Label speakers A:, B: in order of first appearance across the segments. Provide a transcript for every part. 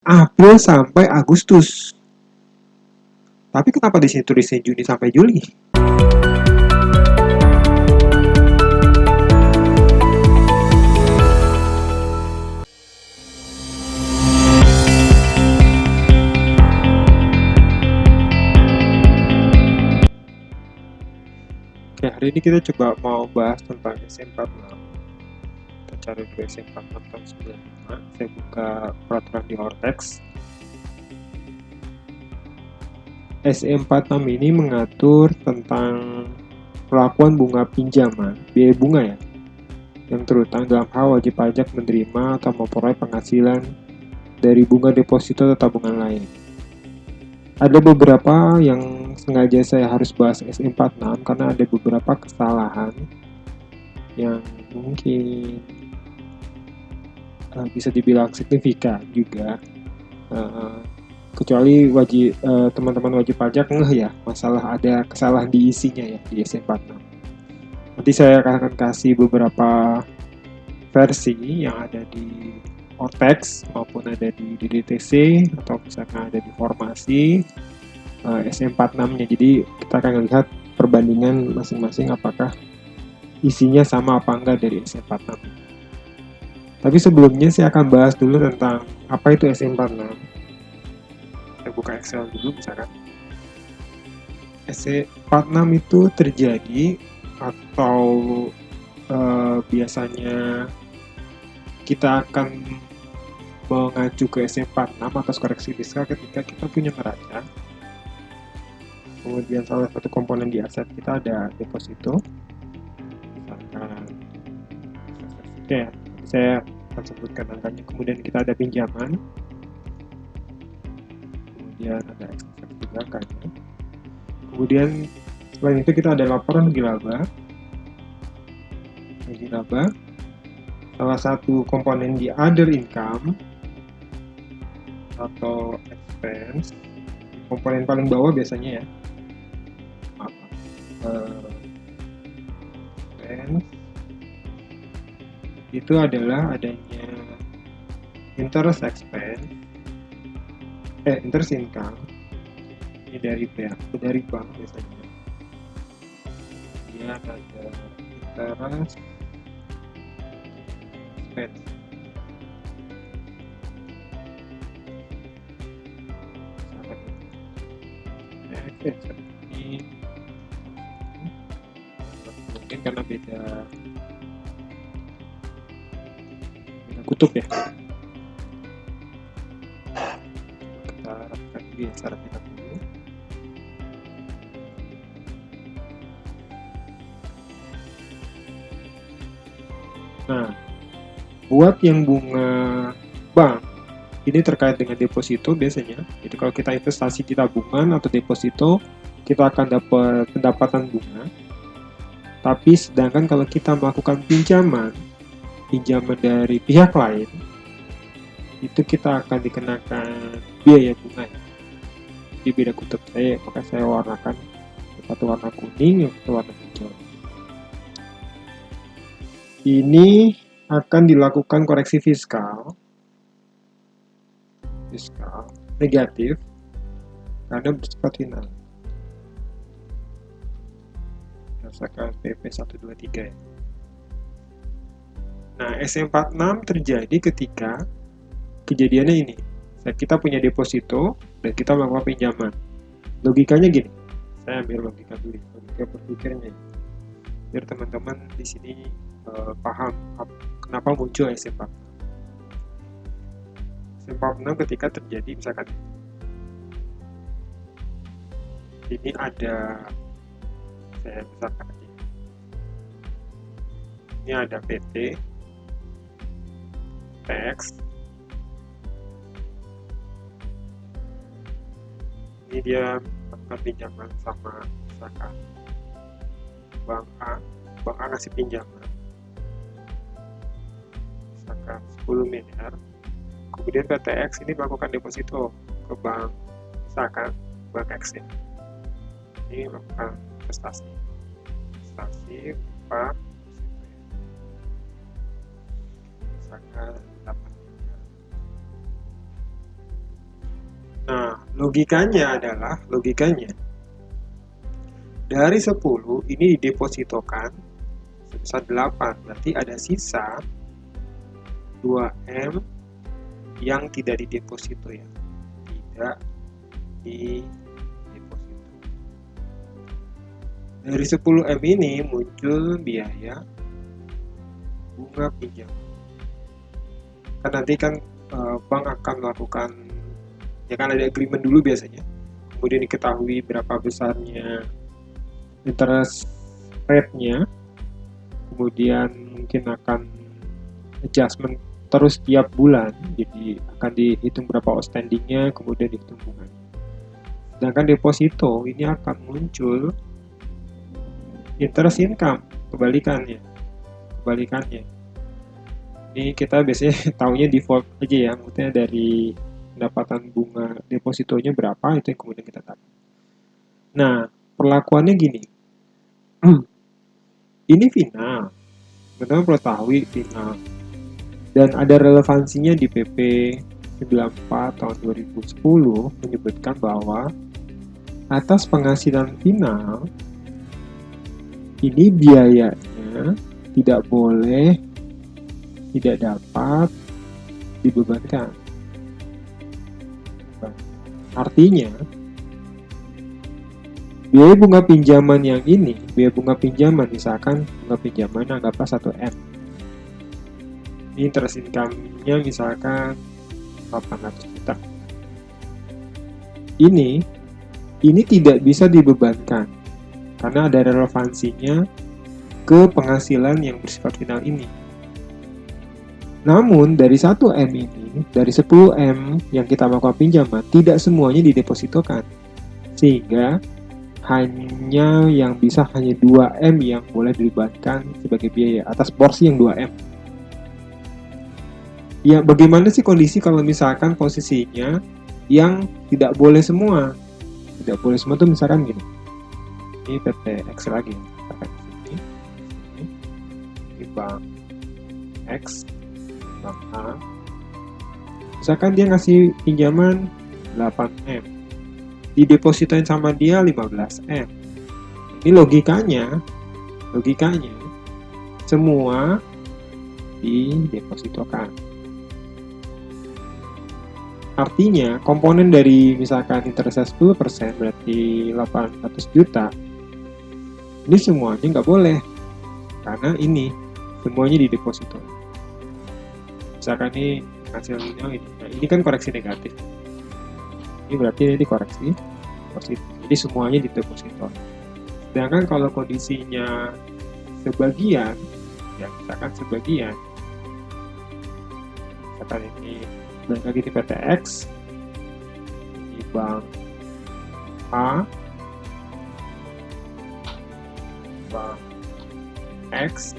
A: April sampai Agustus. Tapi kenapa di sini tulisnya Juni sampai Juli? Oke, hari ini kita coba mau bahas tentang SM46. Kita cari dulu SM46 tahun 95. Saya buka peraturan di Hortex. SM46 ini mengatur tentang perlakuan bunga pinjaman, biaya bunga ya, yang terutang dalam hal wajib pajak menerima atau memperoleh penghasilan dari bunga deposito atau tabungan lain. Ada beberapa yang sengaja saya harus bahas SM46 karena ada beberapa kesalahan yang mungkin bisa dibilang signifikan juga. Kecuali teman-teman wajib pajak ngeh ya masalah ada kesalahan di isinya ya di SM46. Nanti saya akan kasih beberapa versi yang ada di Hortex maupun ada di DDTC atau misalkan ada di formasi SM46-nya. Jadi kita akan lihat perbandingan masing-masing apakah isinya sama apa enggak dari SM46. Tapi sebelumnya saya akan bahas dulu tentang apa itu SM46. Saya buka Excel dulu misalkan. SM46 itu terjadi atau biasanya kita akan mengacu ke SM46 atas koreksi fiskal ketika kita punya neraca, kemudian salah satu komponen di aset kita ada deposito, misalkan ya, saya akan sebutkan angkanya, kemudian kita ada pinjaman, kemudian ada ekses juga angkanya, kemudian selain itu kita ada laporan laba, salah satu komponen di other income atau expense, komponen paling bawah biasanya ya, expense itu adalah adanya interest expense, interest income ini dari bank biasanya. Dia ada interest expense. Ini mungkin karena beda kutub ya. Kita rapkan dulu ya cara kita dulu. Nah, buat yang bunga bank ini terkait dengan deposito biasanya. Jadi kalau kita investasi di tabungan atau deposito, kita akan dapat pendapatan bunga. Tapi sedangkan kalau kita melakukan pinjaman dari pihak lain, itu kita akan dikenakan biaya bunga ya. Di beda kutub saya, maka saya warnakan satu warna kuning, yang satu warna hijau. Ini akan dilakukan koreksi fiskal negatif karena bersifat final. Berdasarkan PP 123 ya. Nah, SM46 terjadi ketika kejadiannya ini. Kita punya deposito dan kita melakukan pinjaman. Logikanya gini. Saya ambil logika dulu, logika berpikirnya. Biar teman-teman di sini paham kenapa muncul SM46. SM46 ketika terjadi misalkan ini ada, saya misalkan ini ada PT teks, ini dia melakukan pinjaman sama misalkan bank A ngasih pinjaman misalkan 10 miliar, kemudian PTX ini melakukan deposito ke bank misalkan bank X ya. Ini melakukan investasi berupa misalkan dapat Logikanya dari 10 ini didepositokan sebesar 8, berarti ada sisa 2M yang tidak dideposito ya. Tidak dideposito. Dari 10M ini muncul biaya bunga pinjam. Kan nanti kan bank akan melakukan, ya kan ada agreement dulu biasanya, kemudian diketahui berapa besarnya interest rate-nya, kemudian mungkin akan adjustment terus tiap bulan, jadi akan dihitung berapa outstanding-nya, kemudian dihitung bunganya. Sedangkan deposito ini akan muncul interest income, kebalikannya. Ini kita biasanya taunya default aja ya, maksudnya dari pendapatan bunga depositonya berapa, itu yang kemudian kita tahu. Nah, perlakuannya gini. Ini final. Teman-teman perlu tahu final. Dan ada relevansinya di PP 94 tahun 2010 menyebutkan bahwa atas penghasilan final ini biayanya tidak dapat dibebankan. Artinya, biaya bunga pinjaman yang ini, misalkan bunga pinjaman anggaplah 1M. Ini interest income-nya misalkan 800 juta. Ini tidak bisa dibebankan karena ada relevansinya ke penghasilan yang bersifat final ini. Namun dari 1M ini, dari 10M yang kita melakukan pinjaman, tidak semuanya didepositokan. Sehingga hanya 2M yang boleh dibebankan sebagai biaya atas porsi yang 2M. Ya, bagaimana sih kondisi kalau misalkan posisinya yang tidak boleh semua? Tidak boleh semua tuh misalkan gini. Ini PT X lagi. Ini bank X, bank A. Misalkan dia ngasih pinjaman 8M. Didepositoin sama dia 15M. Ini logikanya semua didepositokan. Artinya komponen dari misalkan interestnya 10% berarti 800 juta. Ini semuanya nggak boleh karena ini semuanya dideposito. Misalkan ini hasilnya ini, nah ini kan koreksi negatif. Ini berarti ini koreksi positif. Jadi semuanya dideposito. Sedangkan kalau kondisinya sebagian, ya misalkan sebagian, misalkan ini balik lagi di PT X, di bank A, bank X,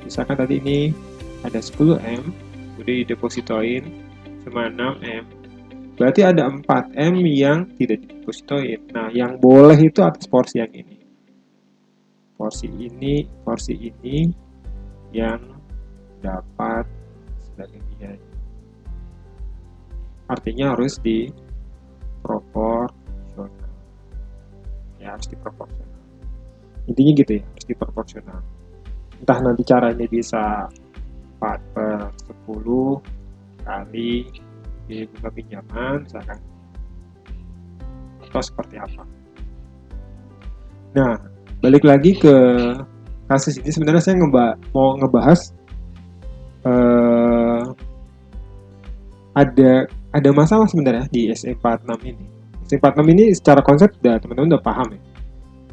A: misalkan tadi ini ada 10M, udah didepositoin cuma 6M, berarti ada 4M yang tidak didepositoin. Nah, yang boleh itu atas porsi yang ini. Porsi ini yang dapat sebagai biaya. Artinya harus diproporsional. Ya, harus diproporsional. Intinya gitu ya, harus diproporsional. Entah nanti caranya bisa 4/10 kali di bunga pinjaman misalkan, atau seperti apa. Nah, balik lagi ke kasus ini, sebenarnya saya mau ngebahas ada masalah sebenarnya di SE46 ini. SE46 ini secara konsep teman-teman udah paham ya.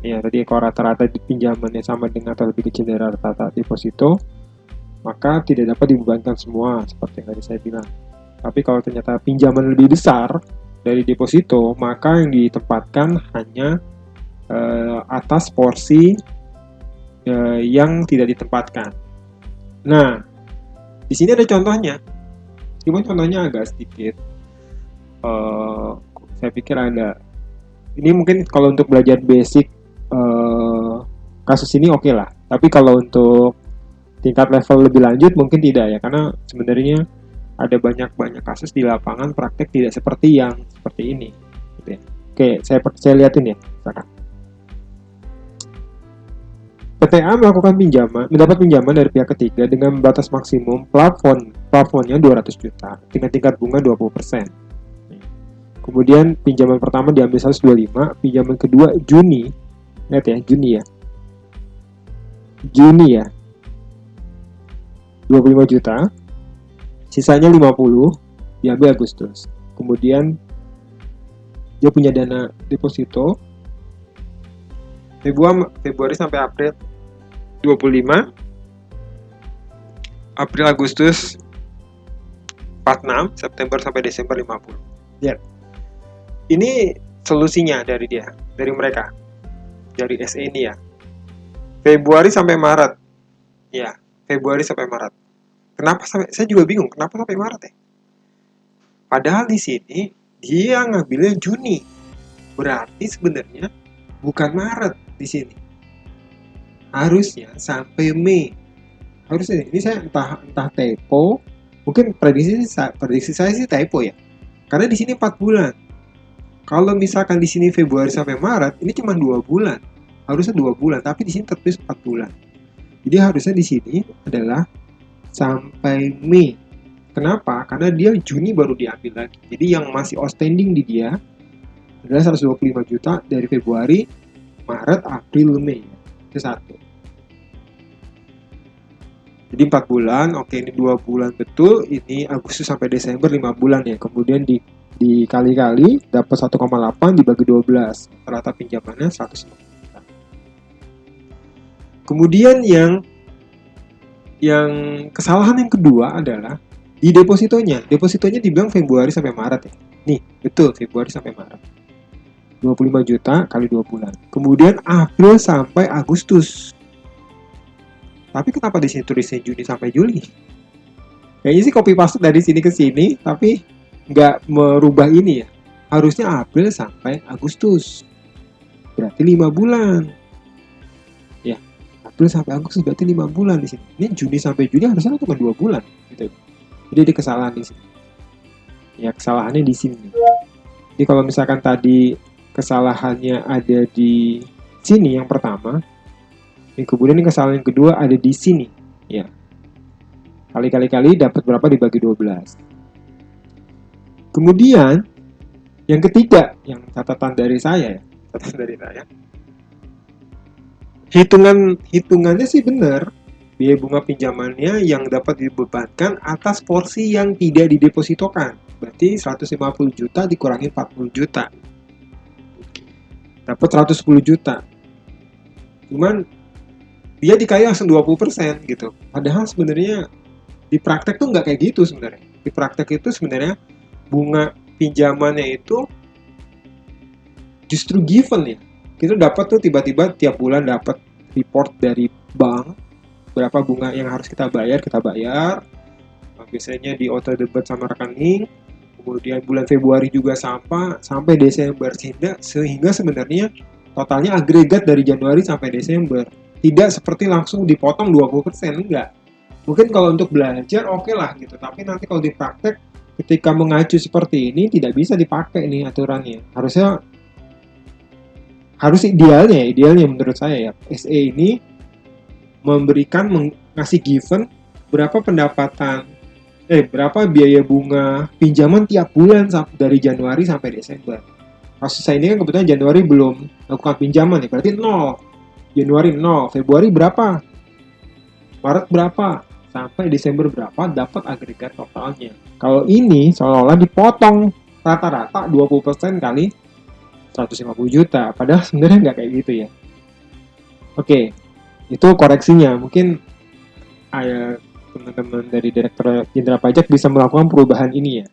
A: Ya, tadi kalau rata-rata pinjamannya sama dengan atau lebih kecil dari rata-rata deposito, maka tidak dapat dibebankan semua seperti yang tadi saya bilang. Tapi kalau ternyata pinjaman lebih besar dari deposito, maka yang ditempatkan hanya atas porsi yang tidak ditempatkan. Nah, di sini ada contohnya. Cuma contohnya agak sedikit. Saya pikir ada. Ini mungkin kalau untuk belajar basic kasus ini oke lah. Tapi kalau untuk tingkat level lebih lanjut mungkin tidak ya, karena sebenarnya ada banyak kasus di lapangan praktek tidak seperti ini. gitu ya. Oke, saya liatin ya. Misalkan PTA mendapat pinjaman dari pihak ketiga dengan batas maksimum plafonnya 200 juta dengan tingkat bunga 20%. Kemudian pinjaman pertama diambil 125, pinjaman kedua Juni. Lihat ya, Juni ya. 25 juta. Sisanya 50 diambil Agustus. Kemudian dia punya dana deposito Februari sampai April 25, April Agustus 46, September sampai Desember 50. Ya. Ini solusinya dari mereka. Dari SE ini ya. Februari sampai Maret. Ya, Februari sampai Maret. Kenapa saya juga bingung kenapa sampai Maret ya? Padahal di sini dia ngambilnya Juni. Berarti sebenarnya bukan Maret di sini. Harusnya sampai Mei. Harusnya ini saya entah typo, mungkin prediksi saya sih typo ya. Karena di sini 4 bulan. Kalau misalkan di sini Februari sampai Maret, ini cuma 2 bulan. Harusnya 2 bulan, tapi di sini tertulis 4 bulan. Jadi harusnya di sini adalah sampai Mei. Kenapa? Karena dia Juni baru diambil lagi. Jadi yang masih outstanding di dia adalah 125 juta dari Februari, Maret, April, Mei. Itu satu. Jadi 4 bulan, oke ini 2 bulan betul, ini Agustus sampai Desember 5 bulan ya. Kemudian dikali-kali dapat 1,8 dibagi 12. Rata pinjamannya 150 juta. Kemudian yang kesalahan yang kedua adalah di depositonya. Depositonya dibilang Februari sampai Maret ya. Nih, betul Februari sampai Maret. 25 juta kali 2 bulan. Kemudian April sampai Agustus. Tapi kenapa di sini tulisnya Juni sampai Juli? Kayaknya sih copy paste dari sini ke sini, tapi nggak merubah ini ya. Harusnya April sampai Agustus. Berarti 5 bulan. Ya, April sampai Agustus berarti 5 bulan di sini. Ini Juni sampai Juli harusnya cuma 2 bulan gitu. Jadi ada kesalahan di sini. Ya, kesalahannya di sini. Jadi kalau misalkan tadi kesalahannya ada di sini yang pertama, kemudian kesalahan yang kedua ada di sini, ya. Kali dapat berapa dibagi 12. Kemudian yang ketiga, yang catatan dari saya. Hitungannya sih benar. Biaya bunga pinjamannya yang dapat dibebankan atas porsi yang tidak didepositokan. Berarti 150 juta dikurangi 40 juta. Dapat 110 juta. Cuman dia dikali langsung 20% gitu. Padahal sebenarnya di praktek tuh nggak kayak gitu sebenarnya. Di praktek itu sebenarnya bunga pinjamannya itu justru given ya. Kita dapat tuh tiba-tiba tiap bulan dapat report dari bank berapa bunga yang harus kita bayar. Biasanya di auto debit sama rekening. Kemudian bulan Februari juga sampai Desember, sehingga sebenarnya totalnya agregat dari Januari sampai Desember. Tidak seperti langsung dipotong 20%, enggak. Mungkin kalau untuk belajar oke lah gitu, tapi nanti kalau di praktek ketika mengacu seperti ini tidak bisa dipakai nih aturannya. Harus idealnya menurut saya ya, SE ini ngasih given berapa biaya bunga pinjaman tiap bulan dari Januari sampai Desember. Kasus saya ini kan kebetulan Januari belum lakukan pinjaman ya, berarti 0. Januari 0, Februari berapa? Maret berapa? Sampai Desember berapa? Dapat agregat totalnya. Kalau ini seolah-olah dipotong rata-rata 20% kali 150 juta. Padahal sebenarnya nggak kayak gitu ya. Oke, itu koreksinya. Mungkin teman-teman dari Direktur Jenderal Pajak bisa melakukan perubahan ini ya.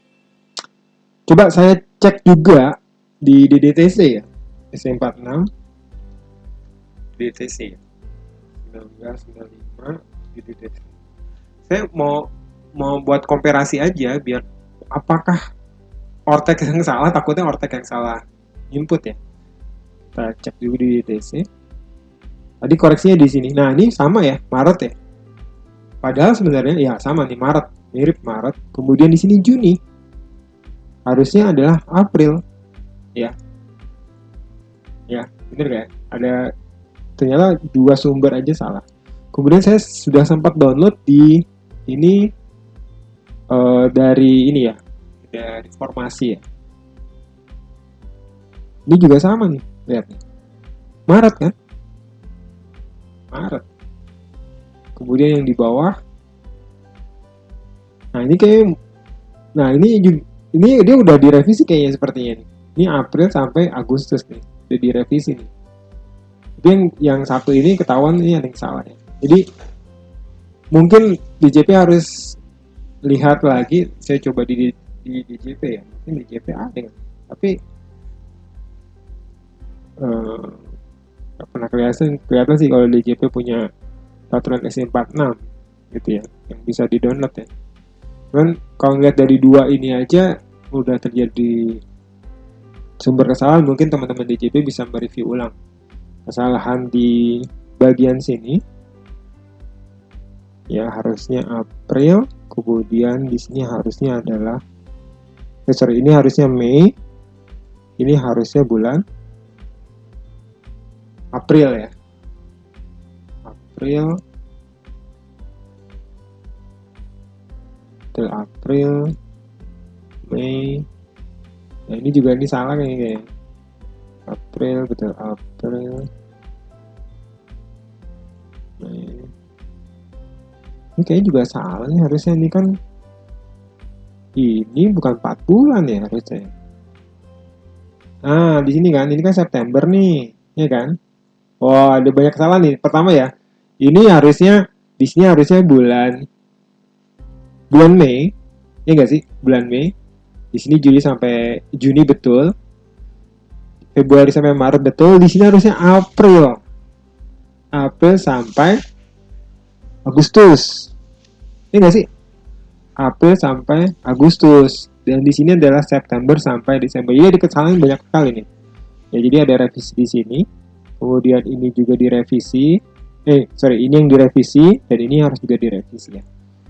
A: Coba saya cek juga di DDTC ya, SE46 DDTC 1995 DDTC. Saya mau buat komparasi aja biar apakah Ortek yang salah, takutnya Ortek yang salah input ya. Kita cek dulu di DDTC. Tadi koreksinya di sini. Nah, ini sama ya, Maret ya. Padahal sebenarnya ya sama nih, Maret, mirip Maret. Kemudian di sini Juni. Harusnya adalah April. Ya. Ya, bener gak? Ada ternyata 2 sumber aja salah. Kemudian saya sudah sempat download di ini dari ini ya, dari formasi ya. Ini juga sama nih, lihat nih. Maret kan? Maret. Kemudian yang di bawah, nah ini kayak, nah ini dia udah direvisi kayaknya sepertinya nih. Ini April sampai Agustus nih, udah direvisi nih. Tapi yang satu ini ketahuan ini ada yang salah ya. Jadi mungkin DJP harus lihat lagi. Saya coba di DJP ya, mungkin DJP ada yang, tapi pernah kelihatan sih kalau DJP punya peraturan SE46 gitu ya, yang bisa di download ya. Cuman kalau ngeliat dari dua ini aja udah terjadi sumber kesalahan, mungkin teman-teman DJP bisa mereview ulang kesalahan di bagian sini ya. Harusnya April, kemudian di sini harusnya adalah ini harusnya Mei, ini harusnya bulan April ya. April, Mei. Nah ini juga ini salah kayaknya. April, betul April, Mei. Ini kayaknya juga salah nih, harusnya ini kan ini bukan 4 bulan ya harusnya. Nah di sini kan, ini kan September nih, ya kan? Wah, ada banyak kesalahan nih. Pertama ya, ini harusnya di sini harusnya bulan Mei, ya nggak sih? Bulan Mei. Di sini Juli sampai Juni betul. Februari sampai Maret betul. Di sini harusnya April. April sampai Agustus. Ya nggak sih? April sampai Agustus. Dan di sini adalah September sampai Desember. Jadi ada kesalahan banyak sekali nih. Ya, jadi ada revisi di sini. Kemudian ini juga direvisi. Ini yang direvisi dan ini harus juga direvisi ya.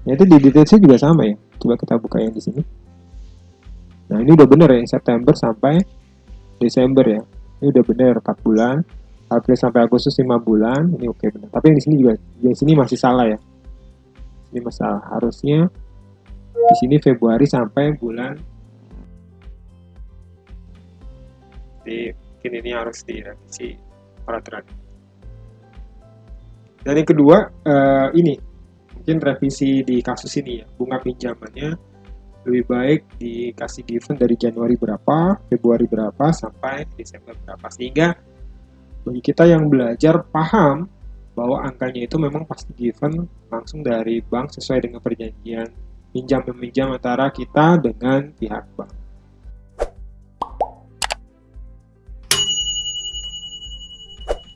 A: Nah, itu di detailsnya juga sama ya. Coba kita buka yang di sini. Nah, ini udah bener ya, September sampai Desember ya. Ini udah bener 4 bulan. April sampai Agustus 5 bulan. Ini oke bener. Tapi yang di sini juga, yang sini masih salah ya. Ini masalah. Harusnya di sini Februari sampai bulan. Jadi mungkin ini harus direvisi peraturan. Dan yang kedua, ini mungkin revisi di kasus ini ya, bunga pinjamannya lebih baik dikasih given dari Januari berapa, Februari berapa, sampai Desember berapa. Sehingga bagi kita yang belajar paham bahwa angkanya itu memang pasti given langsung dari bank sesuai dengan perjanjian pinjam-meminjam antara kita dengan pihak bank.